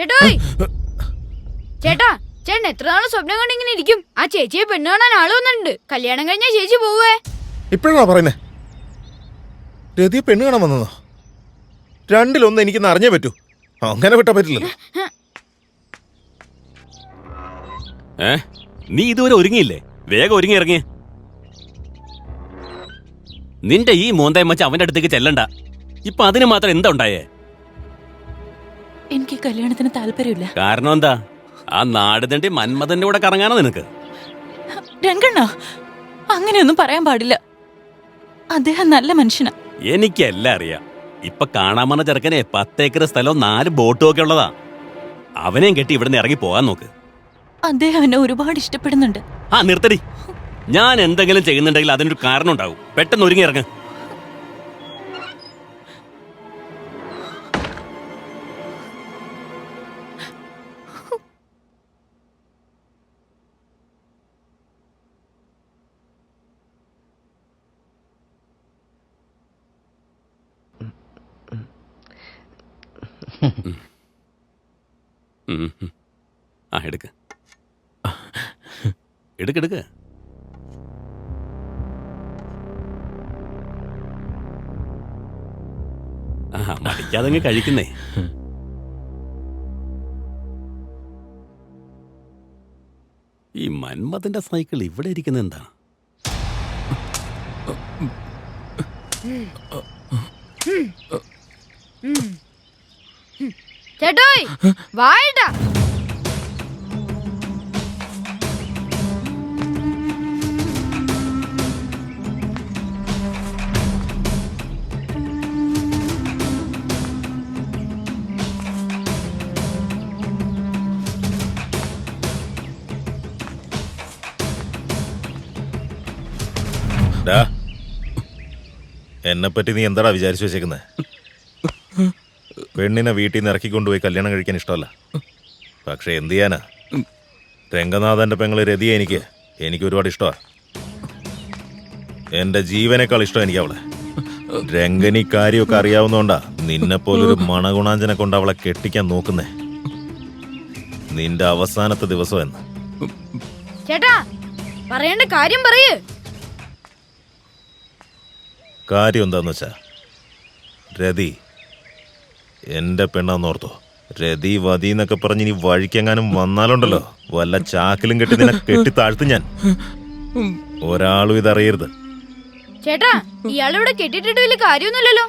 ചേട്ടോയ് ചേട്ടാ, ചേട്ടൻ എത്ര നാള് സ്വപ്നം കണ്ടിങ്ങനെ ഇരിക്കും? ആ ചേച്ചിയെ പെണ്ണ് കാണാൻ ആള് വന്നിട്ടുണ്ട്. കല്യാണം കഴിഞ്ഞാ ചേച്ചി പോവേ. ഇപ്പോഴാണോ പറയുന്നേ? രതിയെ പെണ്ണ് കാണാൻ വന്നതോ? രണ്ടിലൊന്നും എനിക്കിന്ന് അറിഞ്ഞേ പറ്റൂ. അങ്ങനെ വിട്ടാ പറ്റില്ലല്ലോ. നീ ഇതുവരെ ഒരുങ്ങിയില്ലേ? വേഗം ഒരുങ്ങി ഇറങ്ങിയ. നിന്റെ ഈ മോന്തയം വെച്ച് അവന്റെ അടുത്തേക്ക് ചെല്ലണ്ട. ഇപ്പൊ അതിന് മാത്രം എന്താ ഉണ്ടായേ? എനിക്ക് കല്യാണത്തിന് താല്പര്യമില്ല. കാരണം എന്താ? ആ നാട് തണ്ടി മന്മഥന്റെ കൂടെ കറങ്ങാനോ നിനക്ക്? രംഗണ്ണ, അങ്ങനെയൊന്നും പറയാൻ പാടില്ല. അദ്ദേഹം നല്ല മനുഷ്യനാ. എനിക്കെല്ലാം അറിയാം. ഇപ്പൊ കാണാമെന്ന ചെറുക്കനെ 10 ഏക്കർ സ്ഥലവും 4 ബോട്ടും ഒക്കെ ഉള്ളതാ. അവനെയും കെട്ടി ഇവിടുന്ന് ഇറങ്ങി പോകാൻ നോക്ക്. അദ്ദേഹം എന്നെ ഒരുപാട് ഇഷ്ടപ്പെടുന്നുണ്ട്. ആ നിർത്തടി. ഞാൻ എന്തെങ്കിലും ചെയ്യുന്നുണ്ടെങ്കിൽ അതിനൊരു കാരണം ഉണ്ടാവും. പെട്ടെന്ന് ഒരുങ്ങി ഇറങ്ങ്. ആ എടുക്ക് എടുക്കെടുക്ക്. ആ മടിക്കാതെ കഴിക്കുന്നേ. ഈ മന്മഥന്റെ സൈക്കിൾ ഇവിടെ ഇരിക്കുന്ന എന്താ? ചേട്ടോയ് വായിട്ടാ. എന്നെപ്പറ്റി നീ എന്താടാ വിചാരിച്ചു വെച്ചേക്കുന്നേ? പെണ്ണിനെ വീട്ടിൽ നിന്ന് ഇറക്കിക്കൊണ്ടുപോയി കല്യാണം കഴിക്കാൻ ഇഷ്ടമല്ല. പക്ഷെ എന്ത് ചെയ്യാനാ? രംഗനാഥന്റെ പെങ്ങള് രതിയെ എനിക്ക് ഒരുപാട് ഇഷ്ടമാണ്. എന്റെ ജീവനേക്കാൾ ഇഷ്ടം എനിക്ക് അവളെ. രംഗനി കാര്യമൊക്കെ അറിയാവുന്നോണ്ടാ നിന്നെപ്പോലൊരു മണഗുണാഞ്ചനെ കൊണ്ട് അവളെ കെട്ടിക്കാൻ നോക്കുന്നേ. നിന്റെ അവസാനത്തെ ദിവസം എന്ന്. ചേട്ടാ, പറയേണ്ട കാര്യം പറയ്. കാര്യം എന്താന്ന് വെച്ചാ, രതി എന്റെ പെണ്ണാന്നോർത്തോ. രതി വതി എന്നൊക്കെ പറഞ്ഞ് ഇനി വഴിക്കെങ്ങാനും വന്നാലുണ്ടല്ലോ, വല്ല ചാക്കിലും കെട്ടി നിന്നെ കെട്ടി താഴ്ത്തു ഞാൻ. ഒരാളും ഇതറിയരുത്. ചേട്ടാ, ഇയാളിവിടെ കെട്ടിട്ടിട്ട് വലിയ കാര്യമൊന്നുമില്ലല്ലോ.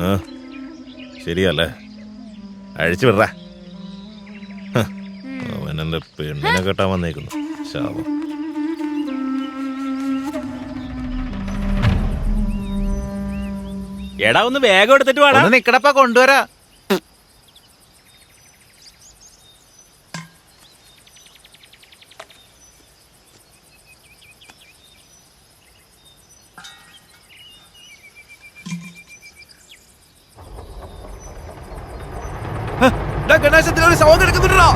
ആ ശരിയല്ലേ? അഴിച്ചു വിടറ. അവൻ എന്റെ പെണ്ണിനെ കെട്ടാൻ വന്നേക്കുന്നു. ശാപം. എടാ ഒന്ന് വേഗം എടുത്തിട്ട് വേണം. നിക്കടപ്പ കൊണ്ടുവരാ. ഗണേശത്തിന് ഒരു ശവം കിടക്കുന്നുണ്ടോ?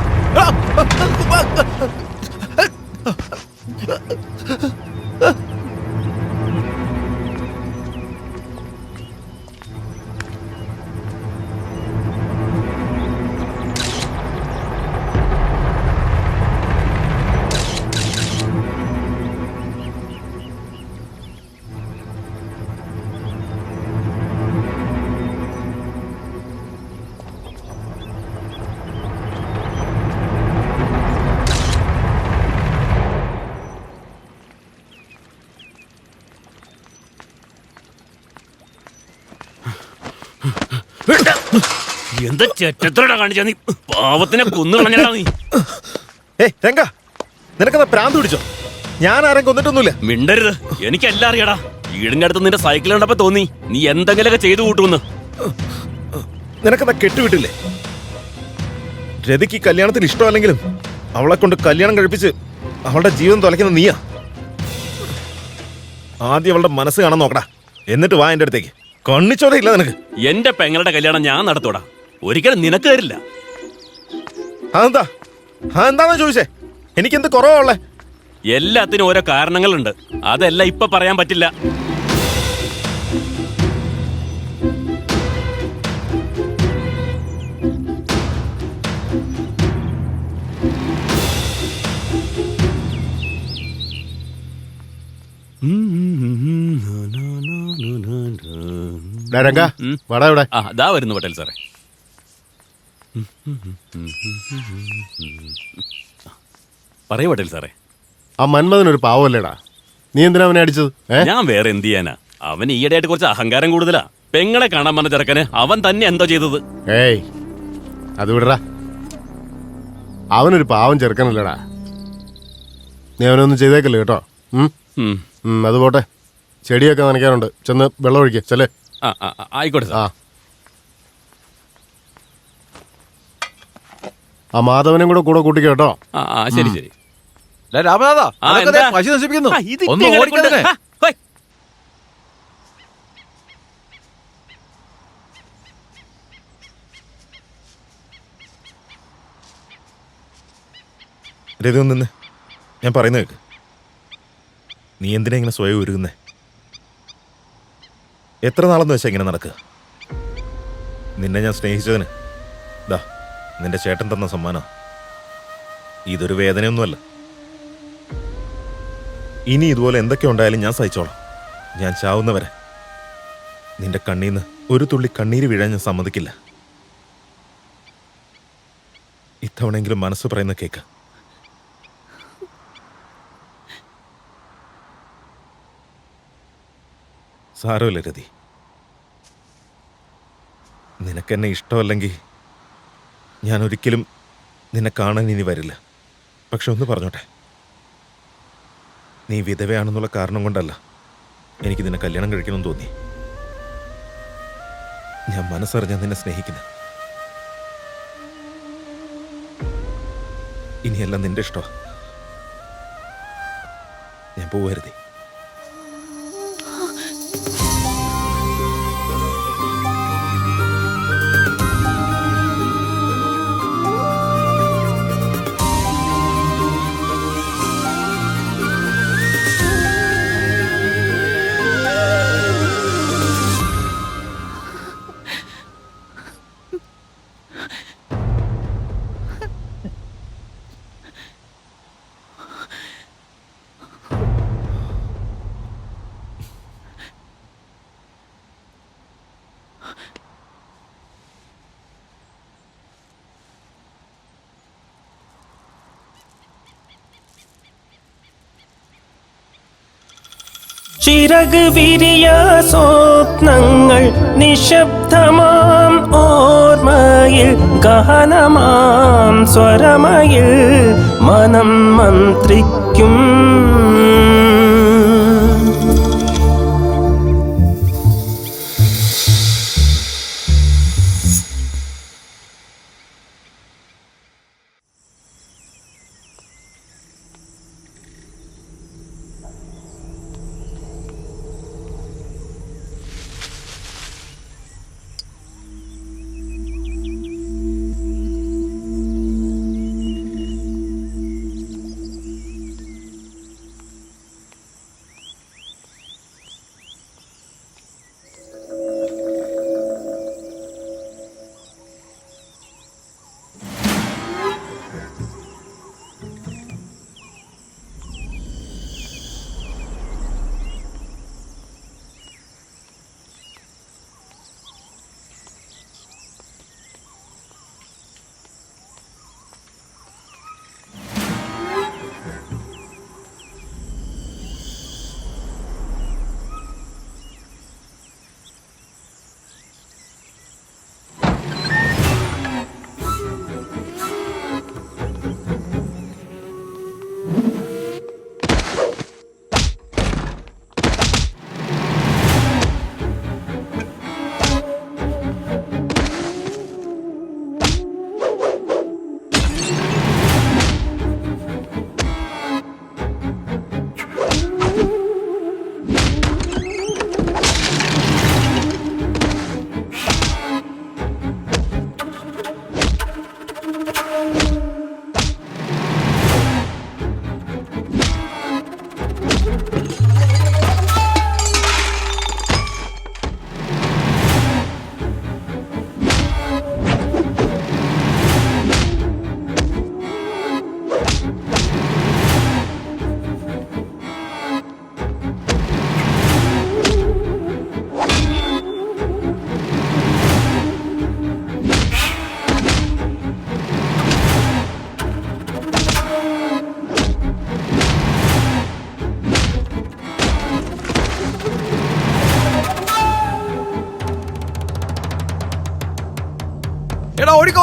എന്താ ചെറ്റത്തോടെ കാണിച്ചാ നീ? പാവത്തിനെ കൊന്നു കളഞ്ഞാ നീ. രംഗ, നിനക്കെന്താ പ്രാന്ത് പിടിച്ചോ? ഞാൻ ആരും കൊന്നിട്ടൊന്നുമില്ല. മിണ്ടരുത്. എനിക്കെല്ലാം അറിയടാ. വീടിന്റെ അടുത്ത് നിന്റെ സൈക്കിൾ കണ്ടപ്പോ തോന്നി നീ എന്തെങ്കിലുമൊക്കെ ചെയ്തു കൂട്ടുമെന്ന്. നിനക്കെന്താ കെട്ടുവിട്ടില്ലേ? രതിക്ക് കല്യാണത്തിന് ഇഷ്ടമല്ലെങ്കിലും അവളെ കൊണ്ട് കല്യാണം കഴിപ്പിച്ച് അവളുടെ ജീവിതം തുലയ്ക്കുന്ന നീയാ. ആദ്യം അവളുടെ മനസ്സ് കാണാൻ നോക്കടാ, എന്നിട്ട് വാ എന്റെ അടുത്തേക്ക്. കണ്ണിച്ചോരയില്ല നിനക്ക്. എന്റെ പെങ്ങളുടെ കല്യാണം ഞാൻ നടത്തൂടാ. ഒരിക്കലും നിനക്ക് തരില്ല. അതെന്താന്നാ ചോദിച്ചേ? എനിക്കെന്ത് കുറവാ ഉള്ളേ? എല്ലാത്തിനും ഓരോ കാരണങ്ങളുണ്ട്. അതെല്ലാം ഇപ്പൊ പറയാൻ പറ്റില്ല. രംഗ വടാ ഇവിടെ. ആ ദാ വരുന്നു പട്ടേൽ സാറേ. പറയൂ പട്ടേൽ സാറേ. ആ മന്മഥനൊരു പാവല്ലേടാ, നീ എന്തിനാ അവനെ അടിച്ചത്? ഞാൻ വേറെ എന്ത് ചെയ്യാനാ, അവൻ ഈയിടെയായിട്ട് കുറച്ച് അഹങ്കാരം കൂടുതലാ. പെങ്ങളെ കാണാൻ വന്ന ചെറുക്കന് അവൻ തന്നെ എന്തോ ചെയ്തത്. ഏയ് അത് വിടടാ, അവനൊരു പാവം ചെറുക്കനല്ലേടാ. നീ അവനൊന്നും ചെയ്തേക്കല്ലേ കേട്ടോ. അത് പോട്ടെ, ചെടിയൊക്കെ നനയ്ക്കാനുണ്ട്, ചെന്ന് വെള്ളം ഒഴിക്കുക. ചെല്ലേ. ആയിക്കോട്ടെ സാർ. ആ മാധവനും കൂടെ കൂട്ടിക്കോ കേട്ടോ. ശരി ശരി. രാമനാഥ, ആ, അതൊക്കെ ദേ എന്താ? പശു നശിപ്പിക്കുന്നു. ആ, ഇത് ഒന്ന് ഇങ്ങളെ ഓടിക്കണേ. കൊണ്ട്- ആ, ഹോയ്. രതി ഒന്ന് നിന്ന്, ഞാൻ പറയുന്ന കേക്ക്. നീ എന്തിനാ ഇങ്ങനെ സ്വയം ഒരുങ്ങുന്നേ? എത്ര നാളെന്ന് വെച്ചാൽ ഇങ്ങനെ നടക്കുക? നിന്നെ ഞാൻ സ്നേഹിച്ചതിന് ദാ നിന്റെ ചേട്ടൻ തന്ന സമ്മാനം. ഇതൊരു വേദനയൊന്നുമല്ല. ഇനി ഇതുപോലെ എന്തൊക്കെ ഉണ്ടായാലും ഞാൻ സഹിച്ചോളാം. ഞാൻ ചാവുന്നവരെ നിന്റെ കണ്ണീന്ന് ഒരു തുള്ളി കണ്ണീര് വീഴാൻ ഞാൻ സമ്മതിക്കില്ല. ഇത്തവണെങ്കിലും മനസ്സ് പറയുന്ന കേക്ക്. സാരമില്ല രതി, നിനക്കെന്നെ ഇഷ്ടമല്ലെങ്കിൽ ഞാൻ ഒരിക്കലും നിന്നെ കാണാൻ ഇനി വരില്ല. പക്ഷെ ഒന്ന് പറഞ്ഞോട്ടെ, നീ വിധവയാണെന്നുള്ള കാരണം കൊണ്ടല്ല എനിക്ക് നിന്നെ കല്യാണം കഴിക്കണമെന്ന് തോന്നി. ഞാൻ മനസ്സറിഞ്ഞാൽ നിന്നെ സ്നേഹിക്കുന്നു. ഇനിയെല്ലാം നിന്റെ ഇഷ്ടമാണ്. ഞാൻ പോവരുതേ. ചിറക് വിരിയ സ്വപ്നങ്ങൾ നിശബ്ദമാം ഓർമ്മയിൽ ഗഹനമാം സ്വരമയിൽ മനം മന്ത്രിക്കും.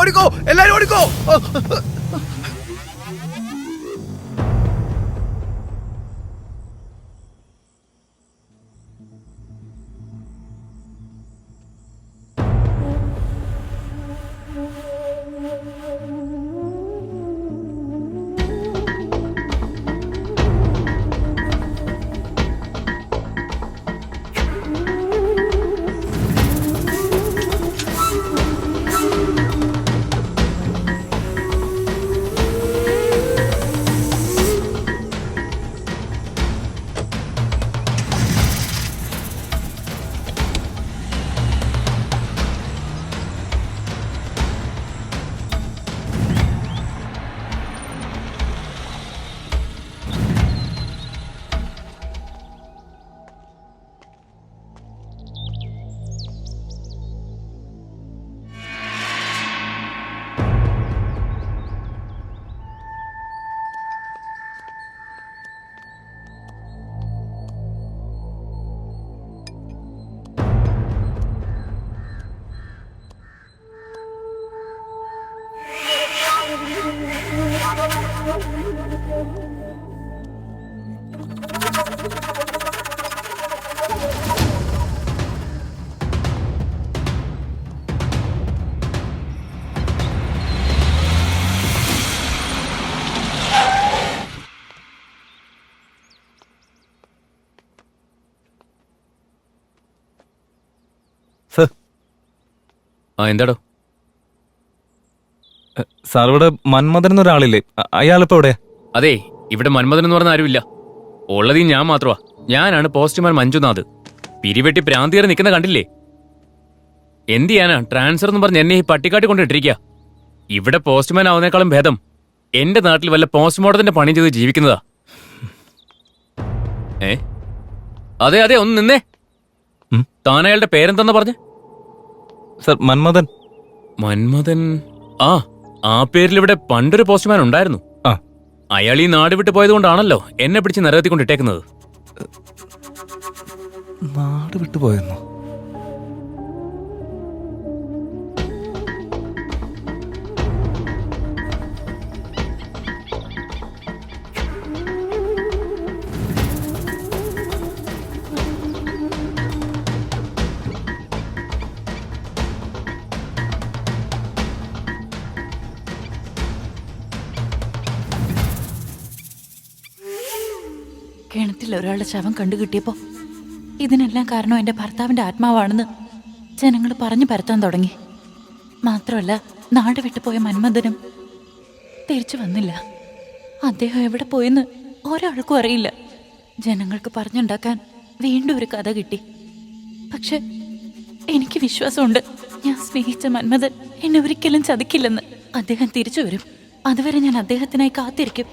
ഓടിക്കോ എല്ലാരും ഓടിക്കോ. എന്താടോ സാർ ഇവിടെ മന്മഥൻ എന്നൊരാളില്ലേ അയാളിപ്പോ എവിടെയാ? അതെ, ഇവിടെ മന്മഥൻ എന്ന് പറഞ്ഞ ആരുമില്ല. ഉള്ളതീ ഞാൻ മാത്രമാ. ഞാനാണ് പോസ്റ്റ്മാൻ മഞ്ജുനാഥ്. പിരിവെട്ടി പ്രാന്തിയേറി നിൽക്കുന്ന കണ്ടില്ലേ? എന്ത് ചെയ്യാനാ, ട്രാൻസ്ഫർ എന്ന് പറഞ്ഞ് എന്നെ ഈ പട്ടിക്കാട്ടി കൊണ്ടിട്ടിരിക്കുക. ഇവിടെ പോസ്റ്റ്മാൻ ആവുന്നേക്കാളും ഭേദം എന്റെ നാട്ടിൽ വല്ല പോസ്റ്റ്മോർട്ടത്തിന്റെ പണി ചെയ്ത് ജീവിക്കുന്നതാ. അതെ അതെ, ഒന്ന് നിന്നേ. താനയാളുടെ പേരെന്തെന്നാ പറഞ്ഞേ? സാർ മന്മഥൻ. മന്മഥൻ? ആ പേരിൽ ഇവിടെ പണ്ടൊരു പോസ്റ്റ്മാൻ ഉണ്ടായിരുന്നു. അയാൾ ഈ നാട് വിട്ടു പോയതുകൊണ്ടാണല്ലോ എന്നെ പിടിച്ച് നരകത്തിക്കൊണ്ടിട്ടേക്കുന്നത്. നാട് വിട്ടുപോയെന്നോ? കിണറ്റിൽ ഒരാളുടെ ശവം കണ്ടുകിട്ടിയപ്പോ ഇതിനെല്ലാം കാരണം എന്റെ ഭർത്താവിന്റെ ആത്മാവാണെന്ന് ജനങ്ങൾ പറഞ്ഞു പരത്താൻ തുടങ്ങി. മാത്രമല്ല, നാട് വിട്ടുപോയ മന്മഥനും തിരിച്ചു വന്നില്ല. അദ്ദേഹം എവിടെ പോയെന്ന് ഒരാൾക്കും അറിയില്ല. ജനങ്ങൾക്ക് പറഞ്ഞുണ്ടാക്കാൻ വീണ്ടും ഒരു കഥ കിട്ടി. പക്ഷെ എനിക്ക് വിശ്വാസമുണ്ട്, ഞാൻ സ്നേഹിച്ച മന്മഥൻ എന്നെ ഒരിക്കലും ചതിക്കില്ലെന്ന്. അദ്ദേഹം തിരിച്ചു വരും. അതുവരെ ഞാൻ അദ്ദേഹത്തിനായി കാത്തിരിക്കും.